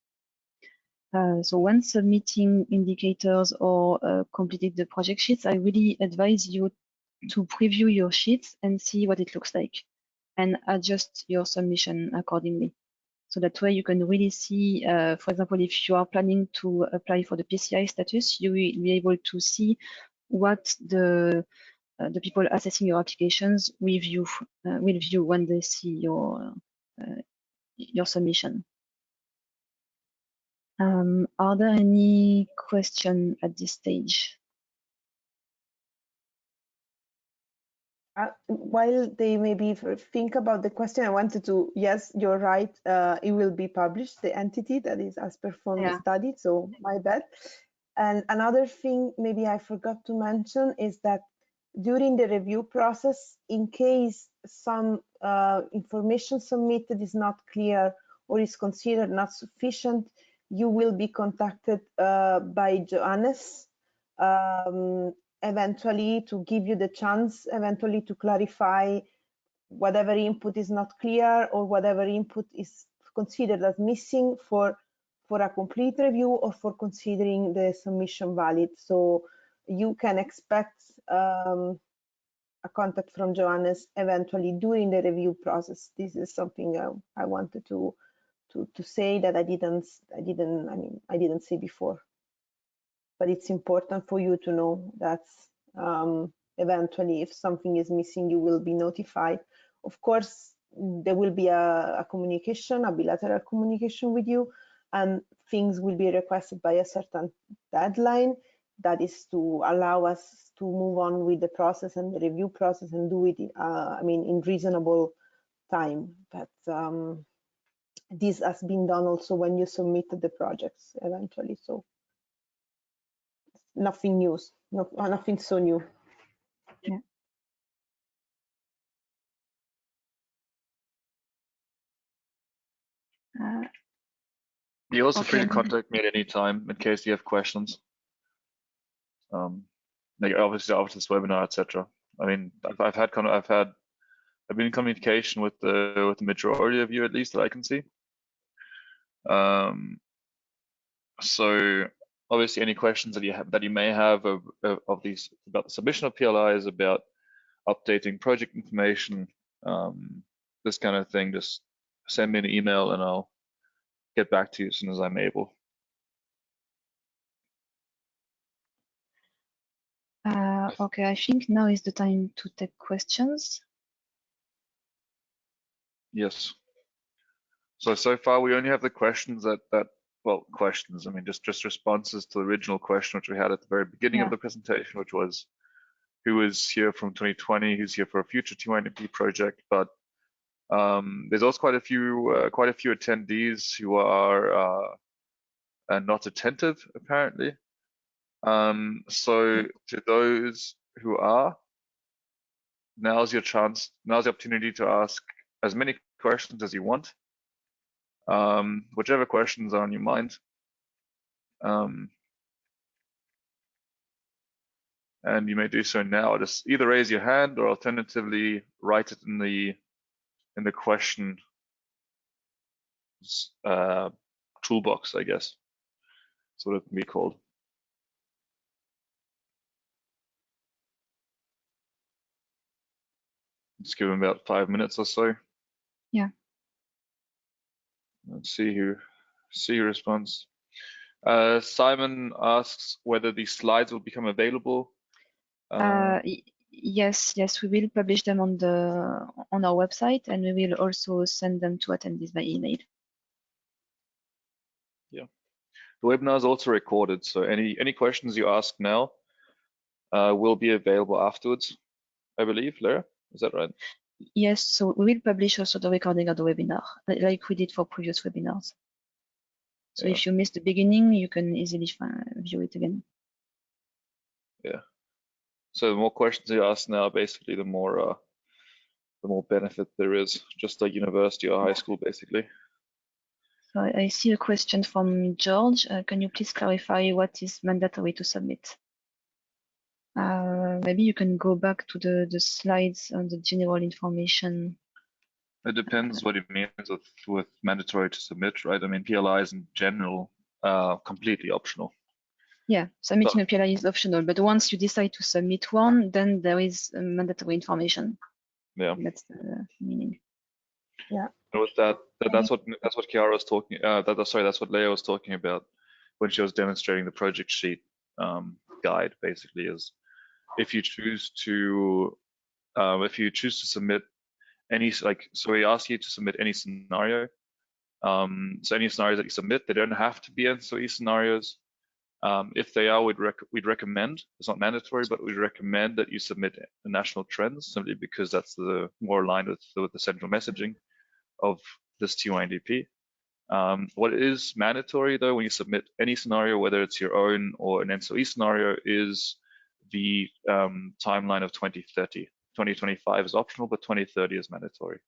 So when submitting indicators or completing the project sheets, I really advise you to preview your sheets and see what it looks like and adjust your submission accordingly. So that way you can really see, for example, if you are planning to apply for the PCI status, you will be able to see what the people assessing your applications will view when they see your submission. Are there any questions at this stage? While they maybe think about the question, I wanted to, yes, you're right, it will be published, the entity that is as performed the study, so my bad. And another thing maybe I forgot to mention is that during the review process, in case some information submitted is not clear or is considered not sufficient, you will be contacted by Johannes eventually to give you the chance eventually to clarify whatever input is not clear or whatever input is considered as missing for a complete review or for considering the submission valid. So you can expect a contact from Johannes eventually during the review process. This is something I wanted to say that I didn't say before. But it's important for you to know that eventually if something is missing, you will be notified. Of course, there will be a communication, a bilateral communication with you, and things will be requested by a certain deadline. that is to allow us to move on with the process and the review process and do it, I mean, in reasonable time. But this has been done also when you submitted the projects eventually. So nothing new, nothing so new. Yeah. You're also Okay. free to contact me at any time in case you have questions. Like obviously after this webinar, etc. I mean, I've been in communication with the majority of you, at least that I can see. So obviously any questions that you may have of these about the submission of PLIs, about updating project information, this kind of thing, just send me an email and I'll get back to you as soon as I'm able. Okay, I think now is the time to take questions. Yes. So far we only have the questions well, questions, I mean, just responses to the original question, which we had at the very beginning of the presentation, which was who is here from 2020, who's here for a future TYNDP project. But there's also quite a few attendees who are not attentive, apparently. So to those who are, now's your chance, now's the opportunity to ask as many questions as you want. Whichever questions are on your mind. And you may do so now. Just either raise your hand or alternatively write it in the question toolbox, I guess. That's what it can be called. Just give them about 5 minutes or so. Yeah. Let's see who responds. Simon asks whether these slides will become available. Yes, we will publish them on our website, and we will also send them to attendees by email. Yeah, the webinar is also recorded, so any questions you ask now will be available afterwards, I believe. Lara, is that right? Yes, so we will publish also the recording of the webinar, like we did for previous webinars. So if you missed the beginning, you can easily view it again. Yeah. So the more questions you ask now, basically, the more benefit there is, just like university or high school, basically. So I see a question from George. Can you please clarify what is mandatory to submit? Maybe you can go back to the slides on the general information. It depends what it means with mandatory to submit, right? I mean, PLIs in general are completely optional. Yeah, submitting a PLI is optional, but once you decide to submit one, then there is mandatory information. Yeah, that's the meaning. Yeah. And with that's what Chiara was talking. That's what Leah was talking about when she was demonstrating the project sheet guide. Basically, is if you choose to submit any, so we ask you to submit any scenario. So any scenarios that you submit, they don't have to be ENTSO-E scenarios. If they are, we'd recommend, it's not mandatory, but we'd recommend that you submit the national trends, simply because that's the more aligned with the central messaging of this TYNDP. What is mandatory though, when you submit any scenario, whether it's your own or an ENTSO-E scenario, is the timeline of 2030. 2025 is optional, but 2030 is mandatory.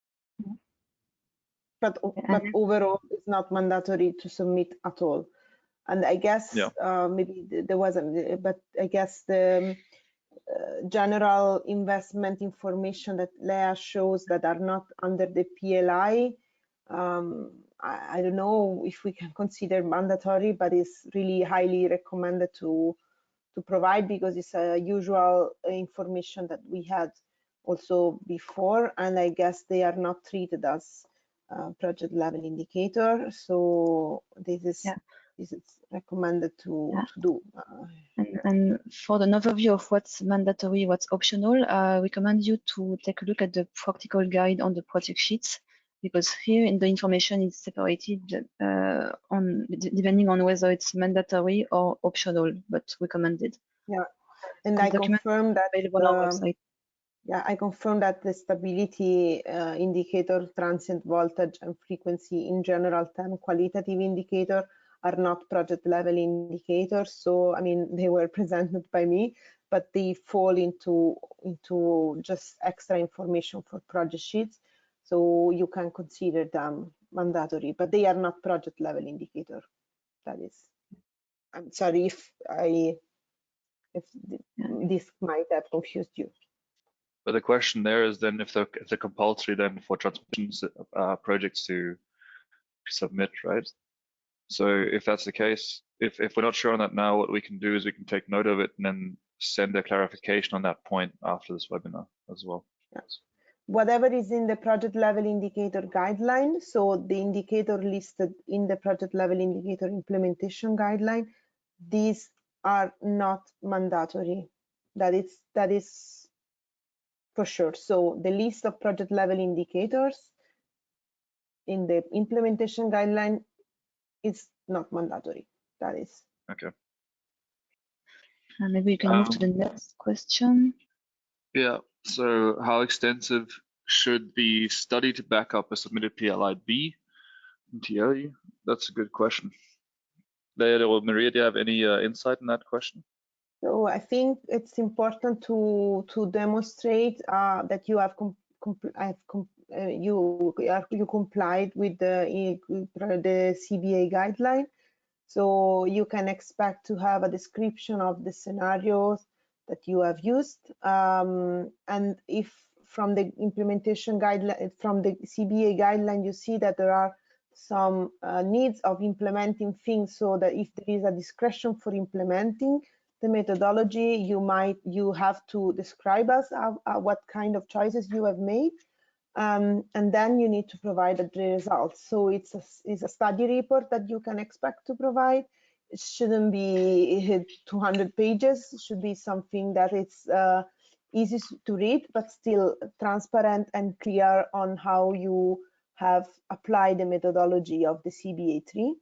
But overall, it's not mandatory to submit at all. And I guess maybe there wasn't, but I guess the general investment information that Leah shows that are not under the PLI, I don't know if we can consider mandatory, but it's really highly recommended to provide, because it's a usual information that we had also before, and I guess they are not treated as project level indicator. So this is recommended to do. And for an overview of what's mandatory, what's optional, I recommend you to take a look at the practical guide on the project sheets. because here in the information is separated depending on whether it's mandatory or optional, but recommended. Yeah, and The I document confirm that. available on our website. Yeah, I confirm that the stability indicator, transient voltage, and frequency in general term qualitative indicator are not project level indicators. So I mean, they were presented by me, but they fall into just extra information for project sheets. So you can consider them mandatory, but they are not project level indicator. That is, I'm sorry if this might have confused you. But the question there is then if they're compulsory then for transmission projects to submit, right? So if that's the case, if we're not sure on that now, what we can do is we can take note of it and then send a clarification on that point after this webinar as well. Yes. Whatever is in the project level indicator guideline, so the indicator listed in the project level indicator implementation guideline, these are not mandatory. That is for sure. So the list of project level indicators in the implementation guideline is not mandatory. That is. Okay. And maybe we can move to the next question. Yeah. So how extensive should the study to back up a submitted PLI be in TYNDP? That's a good question. Leila or Maria, do you have any insight in that question? So I think it's important to demonstrate that you have you complied with the CBA guideline. So you can expect to have a description of the scenarios that you have used, and if from the implementation guideline, from the CBA guideline, you see that there are some needs of implementing things, so that if there is a discretion for implementing the methodology, you have to describe us what kind of choices you have made, and then you need to provide the results. So it's a study report that you can expect to provide. It shouldn't be 200 pages. It should be something that it's easy to read, but still transparent and clear on how you have applied the methodology of the CBA3.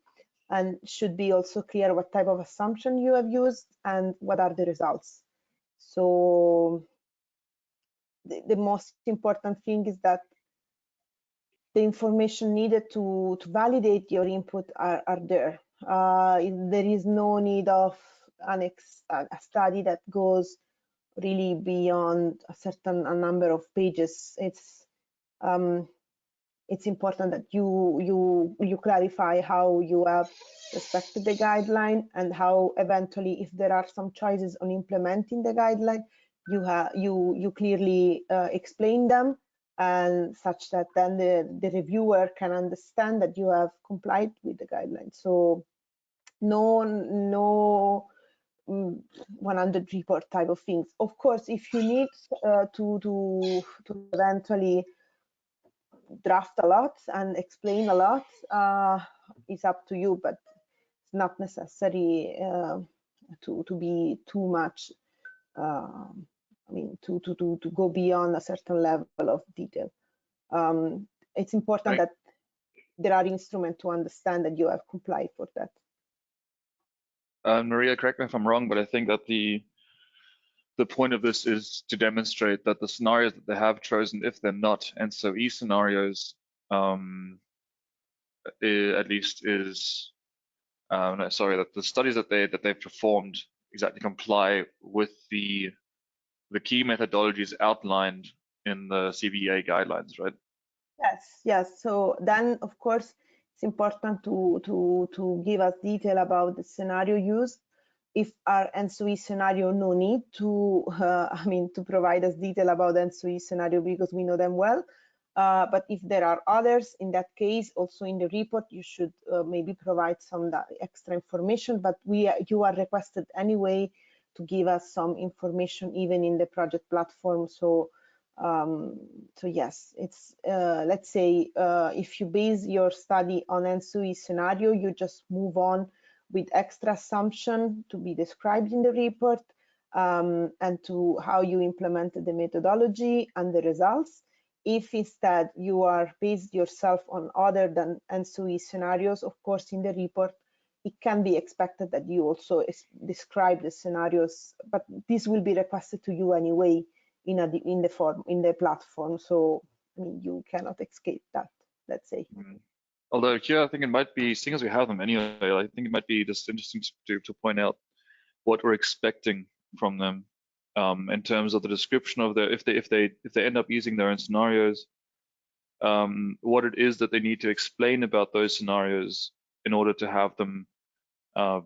And should be also clear what type of assumption you have used and what are the results. So the most important thing is that the information needed to validate your input are there. There is no need of a study that goes really beyond a number of pages. It's important that you clarify how you have respected the guideline and how eventually, if there are some choices on implementing the guideline, you clearly explain them, and such that then the reviewer can understand that you have complied with the guideline. So no 100 report type of things. Of course, if you need to eventually draft a lot and explain a lot, it's up to you, but it's not necessary to be too much. I mean, to go beyond a certain level of detail. It's important that there are instruments to understand that you have complied for that. Maria, correct me if I'm wrong, but I think that the point of this is to demonstrate that the scenarios that they have chosen, if they're not ENTSO-E scenarios, at least is sorry, that the studies that they've performed exactly comply with the key methodologies outlined in the CBA guidelines, right? Yes. So then, of course, it's important to give us detail about the scenario used. If our ENTSO-E scenario, no need to, to provide us detail about ENTSO-E scenario because we know them well. But if there are others, in that case, also in the report, you should maybe provide some extra information. But you are requested anyway to give us some information, even in the project platform. So yes, it's let's say if you base your study on ENTSO-E scenario, you just move on with extra assumption to be described in the report, and to how you implemented the methodology and the results. if instead you are based yourself on other than ENTSO-E scenarios, of course, in the report, it can be expected that you also describe the scenarios, but this will be requested to you anyway in the platform. So I mean, you cannot escape that, let's say. Although here, I think it might be, seeing as we have them anyway, I think it might be just interesting to point out what we're expecting from them in terms of the description of if they end up using their own scenarios, what it is that they need to explain about those scenarios in order to have them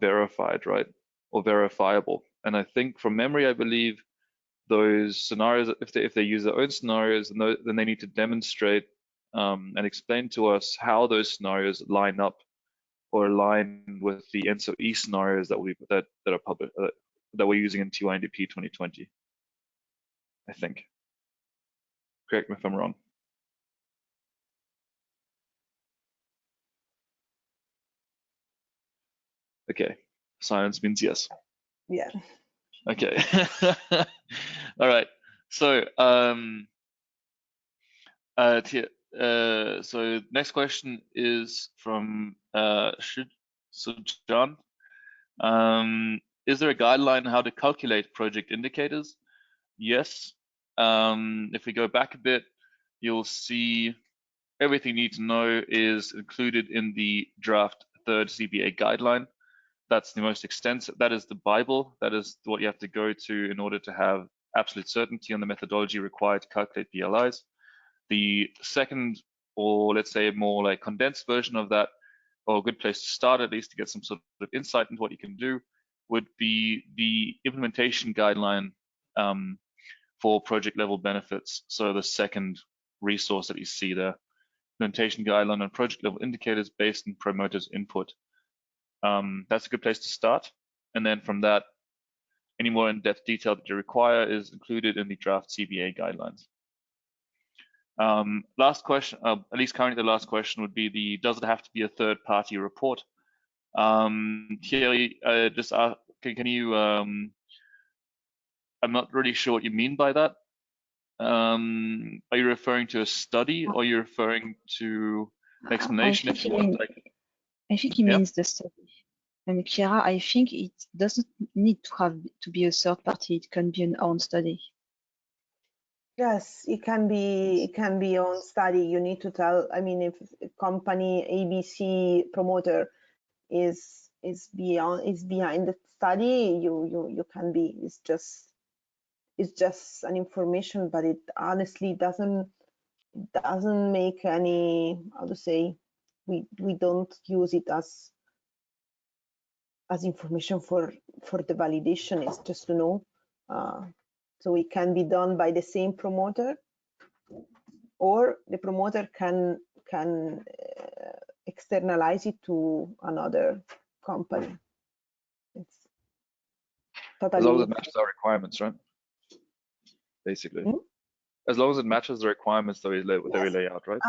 verified, right, or verifiable. And I think from memory, I believe those scenarios, if they use their own scenarios, then they need to demonstrate and explain to us how those scenarios line up or align with the ENTSO-E scenarios that are published that we're using in TYNDP2020. I think. Correct me if I'm wrong. Okay, silence means yes. Yeah. Okay. All right. So so next question is from Sujan. Is there a guideline how to calculate project indicators? Yes. If we go back a bit, you'll see everything you need to know is included in the draft 3rd CBA guideline. That's the most extensive. That is the Bible. That is what you have to go to in order to have absolute certainty on the methodology required to calculate PLIs. The second, or let's say more like condensed version of that, or a good place to start at least to get some sort of insight into what you can do, would be the implementation guideline for project level benefits. So the second resource that you see there, implementation guideline on project level indicators based on promoters' input. That's a good place to start. And then from that, any more in-depth detail that you require is included in the draft CBA guidelines. Last question, at least currently the last question would be does it have to be a third-party report? Here, just can you, I'm not really sure what you mean by that. Are you referring to a study or are you referring to an explanation if you want? I think he means the study. And Kira, I think it doesn't need to be a third party. It can be an own study. Yes, it can be own study. You need to tell. I mean, if a company ABC promoter is behind the study, you can be. It's just an information, but it honestly doesn't make any, how to say, we don't use it as information for the validation. It's just to know. So it can be done by the same promoter, or the promoter can externalize it to another company. It's totally. As long as it matches our requirements, right? Basically. As long as it matches the requirements that we lay out, right?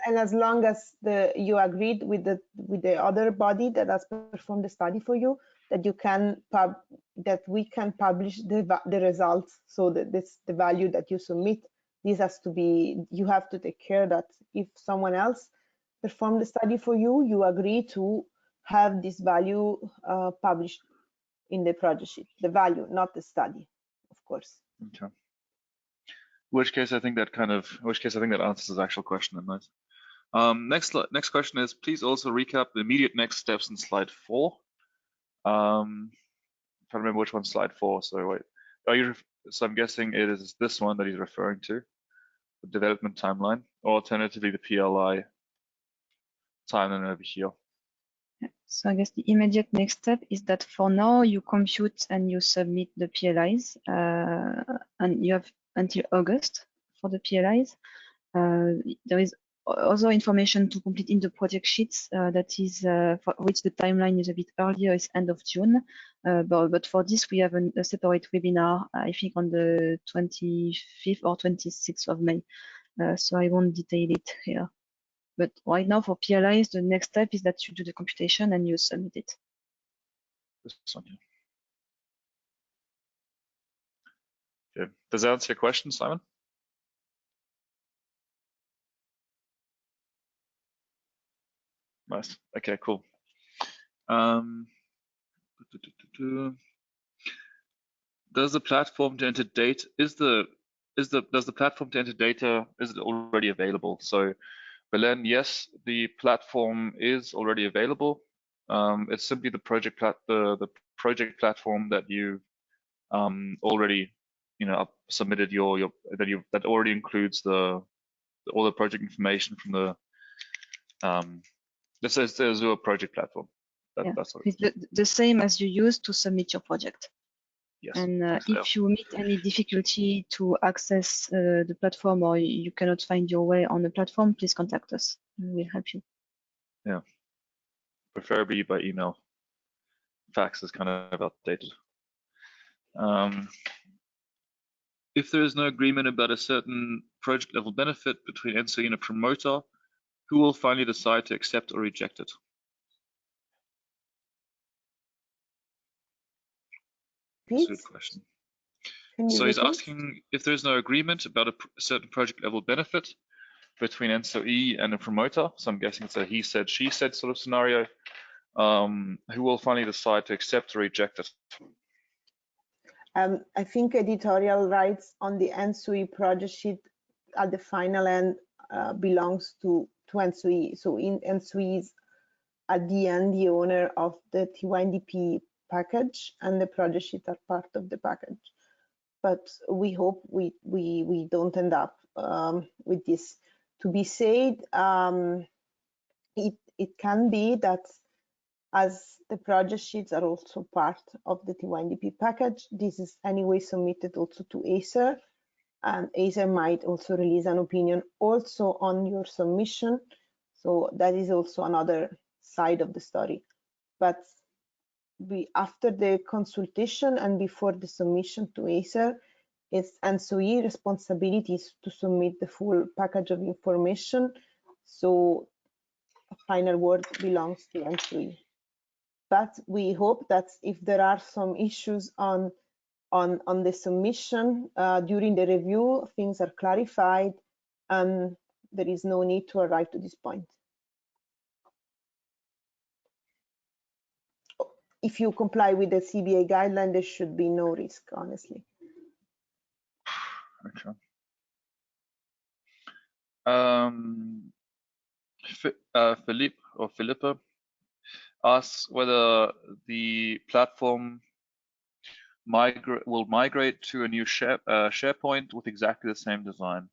And as long as you agreed with the other body that has performed the study for you, that you can that we can publish the results, so that the value that you submit, this has to be, you have to take care that if someone else performed the study for you, you agree to have this value published in the project sheet, the value, not the study, of course. Okay. In which case I think that answers the actual question. Nice. Next question is, please also recap the immediate next steps in slide 4. I'm trying to remember which one's slide 4. So wait, so I'm guessing it is this one that he's referring to, the development timeline, or alternatively the PLI timeline over here. So I guess the immediate next step is that for now you compute and you submit the PLIs, and you have until August for the PLIs. There is other information to complete in the project sheets that is for which the timeline is a bit earlier, it's end of June. But for this we have a separate webinar, I think on the 25th or 26th of May. So I won't detail it here. But right now for PLIs, the next step is that you do the computation and you submit it. This one here. Okay. Does that answer your question, Simon? Nice. Okay, cool. Does the platform to enter data does the platform to enter data, is it already available? So Belen, yes, the platform is already available. It's simply the project project platform that you already submitted that already includes all the project information from the this is the Azure project platform. That's what it is. It's the same as you use to submit your project. Yes. And Exactly. if you meet any difficulty to access the platform, or you cannot find your way on the platform, please contact us. We'll help you. Yeah, preferably by email. Fax is kind of outdated. If there is no agreement about a certain project level benefit between ENTSO-E and a promoter, who will finally decide to accept or reject it? That's a good question. So he's asking if there's no agreement about a certain project level benefit between ENTSO-E and a promoter. So I'm guessing it's a he said, she said sort of scenario. Who will finally decide to accept or reject it? I think editorial rights on the ENTSO-E project sheet at the final end belongs to ENTSO-E. So ENTSO-E is at the end the owner of the TYNDP package, and the project sheet are part of the package. But we hope we don't end up with this. To be said, it can be that as the project sheets are also part of the TYNDP package, this is anyway submitted also to Acer, and Acer might also release an opinion also on your submission. So that is also another side of the story. But after the consultation and before the submission to Acer, it's ENTSO-E responsibilities to submit the full package of information. So a final word belongs to ENTSO-E. But we hope that if there are some issues on the submission during the review, things are clarified, and there is no need to arrive to this point. If you comply with the CBA guideline, there should be no risk, honestly. Okay. Philippa asks whether the platform will migrate to a new SharePoint with exactly the same design.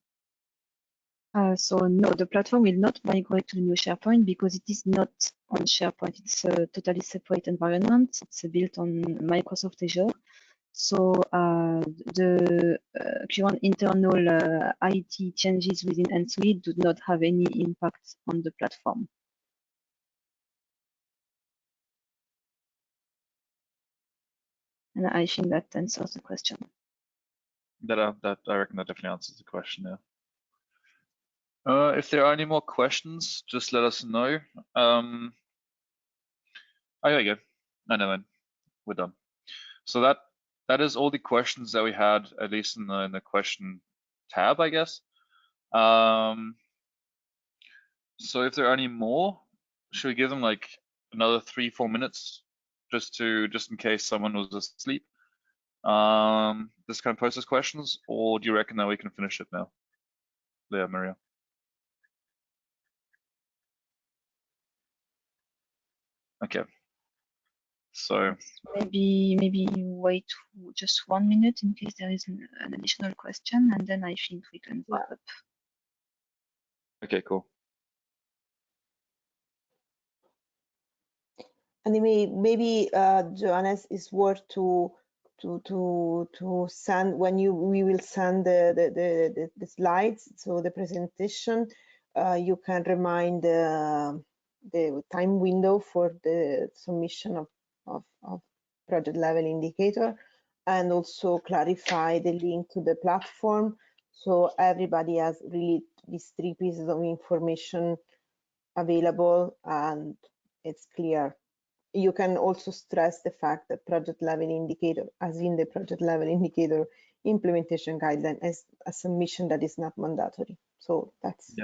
So no, the platform will not migrate to the new SharePoint because it is not on SharePoint. It's a totally separate environment. It's built on Microsoft Azure. So the current internal IT changes within ENTSO-E do not have any impact on the platform. And I think that answers the question. I reckon that definitely answers the question, yeah. If there are any more questions, just let us know. Oh, there you go. I know, we're done. So that is all the questions that we had, at least in the question tab, I guess. So if there are any more, should we give them like another 3-4 minutes just in case someone was asleep? This kind of process questions, or do you reckon that we can finish it now? Leah, Maria. Okay. So maybe wait just 1 minute in case there is an additional question, and then I think we can wrap up. Okay, cool. And maybe Johannes, is worth to send when we will send the slides, so the presentation, you can remind the time window for the submission of project level indicator, and also clarify the link to the platform, so everybody has really these 3 pieces of information available and it's clear. You can also stress the fact that project level indicator, as in the project level indicator implementation guideline, is a submission that is not mandatory. So that's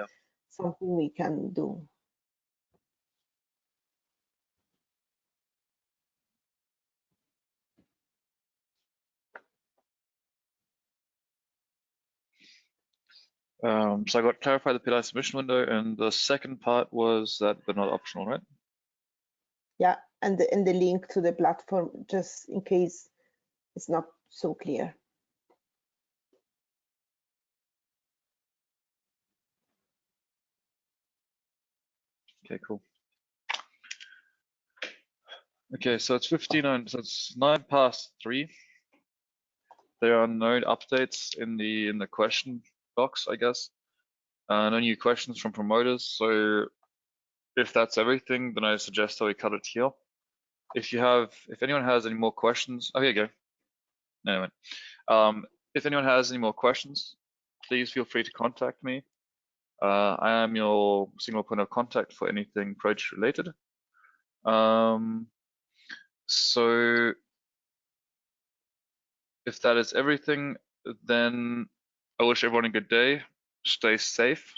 something we can do. So I got clarify the PLI submission window, and the second part was that they're not optional, right? Yeah, and the link to the platform, just in case it's not so clear. Okay, cool. Okay, so it's 15, so it's 9 past 3. There are no updates in the question box, I guess. No new questions from promoters. So if that's everything, then I suggest that we cut it here. If anyone has any more questions, oh, here you go. Anyway, if anyone has any more questions, please feel free to contact me. I am your single point of contact for anything project related. So if that is everything, then I wish everyone a good day. Stay safe,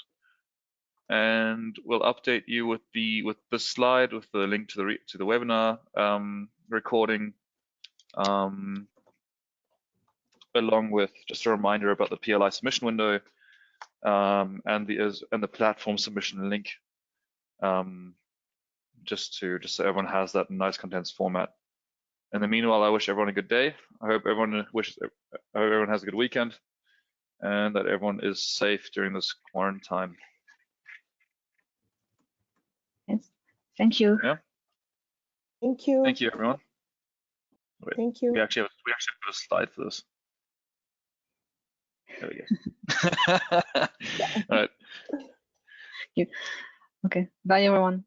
and we'll update you with the slide with the link to the webinar recording, along with just a reminder about the PLI submission window and the platform submission link, just so everyone has that nice condensed format. In the meanwhile, I wish everyone a good day. I hope everyone has a good weekend, and that everyone is safe during this quarantine. Yes. Thank you. Yeah. Thank you. Thank you, everyone. Wait, Thank you. we actually have a slide for this. There we go. All right. Okay. Bye, everyone.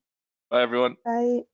Bye, everyone. Bye.